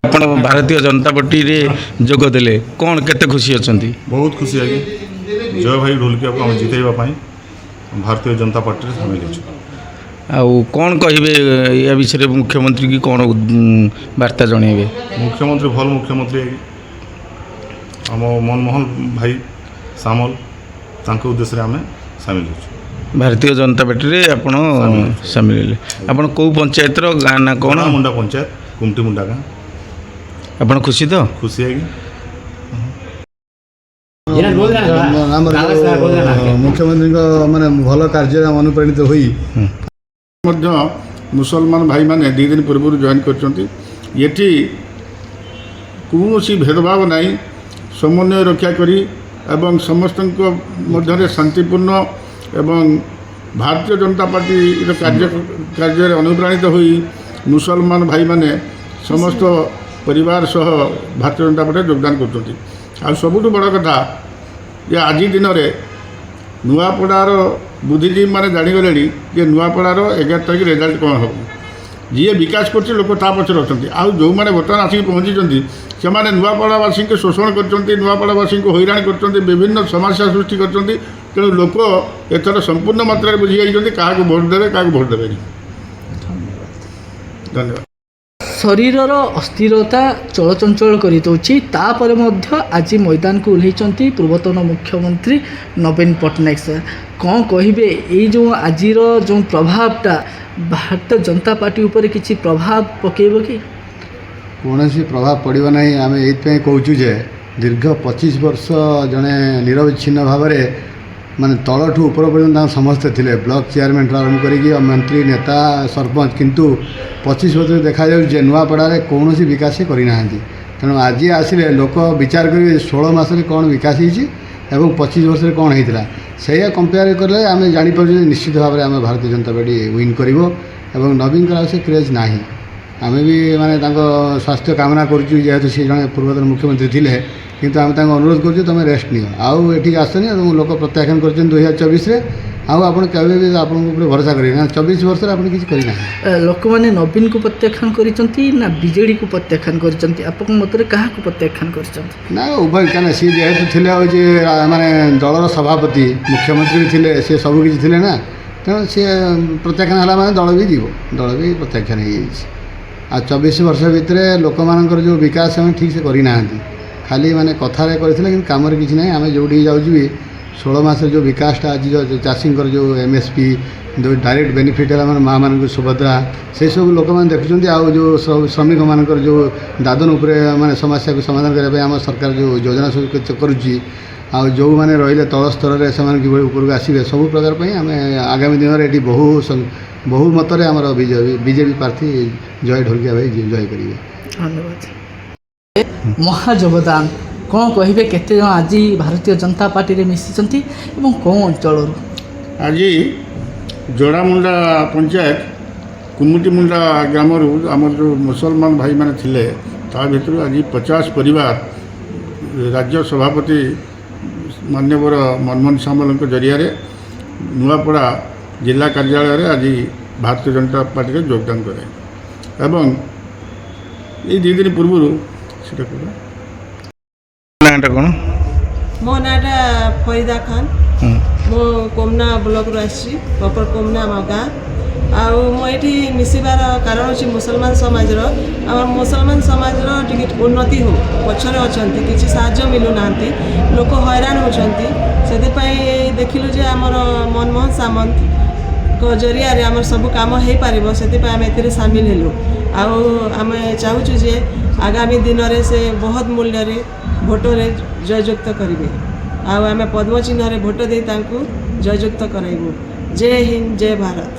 ଆପଣ ଭାରତୀୟ ଜନତା ପାର୍ଟିରେ ଯୋଗ ଦେଲେ କ'ଣ କେତେ ଖୁସି ଅଛନ୍ତି? बहुत खुशी है जय भाई ढोलकिया को आम जितेवाई भारतीय जनता पार्टी में सामिल हो। ଆଉ କ'ଣ କହିବେ ୟା ବିଷୟରେ ମୁଖ୍ୟମନ୍ତ୍ରୀ କି କ'ଣ ବାର୍ତ୍ତା ଜଣାଇବେ? मुख्यमंत्री भल मुख्यमंत्री है आम मनमोहन भाई सामल तांको उद्देश्य आम सामिल हो। ଭାରତୀୟ ଜନତା ପାର୍ଟିରେ ଆପଣ ସାମିଲ ହେଲେ। ଆପଣ କେଉଁ ପଞ୍ଚାୟତର ଗାଁ ନା କ'ଣ? मुंडा पंचायत कुमटी मुंडा गाँ। ଆପଣ ଖୁସି ତ? खुशी है मुख्यमंत्री माने भल कार्य अनुप्राणित हुई मुसलमान भाई मैंने 2 दिन पूर्व जॉइन कर भेदभाव नहीं समन्वय रक्षा करी एवं समस्त मध्य शांतिपूर्ण एवं भारतीय जनता पार्टी कार्य अनुप्राणित हुई मुसलमान भाई मैंने समस्त परिवार सह भारतीय जनता पार्टी योगदान कर सबुठ बड़ कथा ये आज दिन में नुआपड़ार बुद्धिजीवी मैंने जाणीगले जे नुआपड़ार 11 तारीख रिजल्ट कौन हम जी विकास कर लोक ता पचर अच्छा आउ जो मैंने बर्तमान आसिक पहुँची से नुआपड़ावासी को शोषण कर नुआपड़ावासी को हैरान कर विभिन्न समस्या सृष्टि कर तेणु लोक एथर संपूर्ण मात्रा बुझी जाइए क्या भोट देवे क्या भोट देवे। धन्यवाद। शरीरर अस्थिरता चलचंचल करदे आज मैदान को ओह्लैंती पूर्वतन मुख्यमंत्री नवीन पट्टनायक सर कौन कहे ये जो आज जो प्रभावटा भारतीय जनता पार्टी उपर किसी प्रभाव पकेब कि कौन प्रभाव पड़ो ना आम ये कहूँ जे दीर्घ 25 वर्ष जड़े निरविच्छिन्न भाव माने तलठू ऊपर पर्यटन समस्ते थे ब्लॉक चेयरमैन आरंभ करी मंत्री नेता सरपंच किंतु 25 वर्ष देखा जाए नुआपड़ारे कौन विकास करना तेणु आज आसिले लोक विचार करेंगे 16 मास कौन विकास होती 25 वर्ष कौन होता से कंपेयर कले आम जापर निश्चित भाव में आम भारतीय जनता पार्टी विन कर नवीन का से क्रेज ना आम भी माने स्वास्थ्य कामना करूँ जेहेतु सी जड़े पूर्वतन मुख्यमंत्री थे किंतु आम अनुरोध कर तुम रेस्ट नियो आउ ये आसनी लोक प्रत्याख्यान कर 2024 आप केवे भी आप भरोसा करेंगे 24 वर्ष आप किसी करना लोक मैंने नवीन को प्रत्याख्यान ना बीजेडी को प्रत्याख्यान कर मत क्या प्रत्याख्यान कर ना उभय क्या सी जेहेतु थे माने दलर सभापति मुख्यमंत्री भी थे सी सब किसी थे ना तेणु सी प्रत्याख्यान है माने दल भी जीव दल भी प्रत्याख्यान हो 24 वर्ष भितर लोक मानकर जो विकास आम ठीक से करना खाली माने कथार करते कि कम किसी ना आम जो जाऊँ भी 16 मास जो विकासटा आज जो चाषी जो MSP जो डायरेक्ट बेनिफिट है माँ मान सुभद्रा से सब लोक मैंने देखुं आउ जो श्रमिक मानकर जो दादन उपरे माने समस्या को समाधान करने आम सरकार जो योजना सब करुच्ची आउ जो मैंने रही तल स्तर में से ऊपर आसवे सब प्रकार आम आगामी दिन में ये बहु मतरे आम बीजेपी प्रार्थी जय ढोलकिया भाई जय करेंगे। धन्यवाद। महाजोगदान कौन कहे केते जन आज भारतीय जनता पार्टी रे मिसिचंती एवं कौन अंचल आज जोड़ामुंडा पंचायत कुमुटी मुंडा ग्राम आम जो मुसलमान भाई मैंने थे भर आज 50 परिवार राज्य सभापति मान्यवर मनमोहन सामल जरिया नुआपड़ा जिला कार्यालय रे आज भारतीय जनता पार्टी योगदान करे एवं ये 2 दिन पूर्व कौन मो नाटा फरीदा खान मो कोमना ब्लॉक रू आसी प्रॉपर कोमना आम गाँ आउ ये मिसबार कारण अच्छी मुसलमान समाज मुसलमान समाज उन्नति हो पछरे अच्छा किसी साहाय्य मिलूना लोक हैरान होती से देखिलु जे आमर मनमोहन सामंत को जरिया आम सब कम हो पार से आम ए सामिल हेलु आम चाहूँ जे आगामी दिन में से बहुत मूल्य भोटरे जययुक्त करेंगे आम पद्म चिन्ह भोट दे जययुक्त कराइबू। जय हिंद जय भारत।